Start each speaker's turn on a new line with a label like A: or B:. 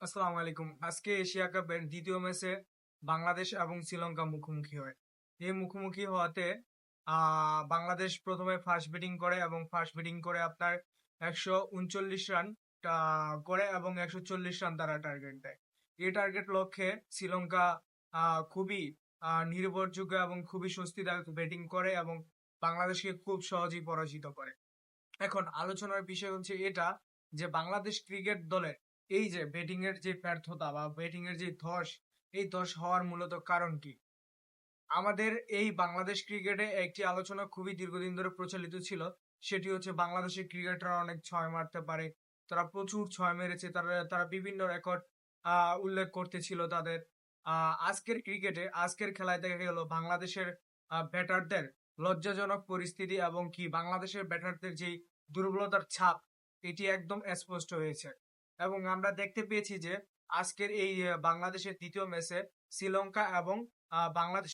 A: আসসালামু আলাইকুম। আজকে এশিয়া কাপের দ্বিতীয় ম্যাচে বাংলাদেশ এবং শ্রীলঙ্কা মুখোমুখি হয়। এই মুখোমুখি হওয়াতে বাংলাদেশ প্রথমে ফার্স্ট ব্যাটিং করে এবং ফার্স্ট ব্যাটিং করে আপনার ১৩৯ রান করে এবং ১৪০ রান তারা টার্গেট দেয়। এই টার্গেট লক্ষ্যে শ্রীলঙ্কা খুবই নির্ভরযোগ্য এবং খুবই স্বস্তিদায়ক ব্যাটিং করে এবং বাংলাদেশকে খুব সহজেই পরাজিত করে। এখন আলোচনার বিষয় হচ্ছে এটা যে বাংলাদেশ ক্রিকেট দলের এই যে ব্যাটিং এর যে ব্যর্থতা বা ব্যাটিং এর যে ধস, এই ধস হওয়ার মূলত কারণ কি? আমাদের এই বাংলাদেশ ক্রিকেটে একটি আলোচনা খুবই দীর্ঘদিন ধরে প্রচলিত ছিল। সেটি হচ্ছে বাংলাদেশের ক্রিকেটাররা অনেক ছয় মারতে পারে। তারা প্রচুর ছয় মেরেছে। তারা তারা বিভিন্ন রেকর্ড উল্লেখ করতেছিল তাদের। আজকের ক্রিকেটে আজকের খেলায় দেখা গেল বাংলাদেশের ব্যাটারদের লজ্জাজনক পরিস্থিতি এবং কি বাংলাদেশের ব্যাটারদের যেই দুর্বলতার ছাপ এটি একদম স্পষ্ট হয়েছে। এবং আমরা দেখতে পেয়েছি যে আজকের এই বাংলাদেশের দ্বিতীয় ম্যাচে শ্রীলঙ্কা এবং বাংলাদেশ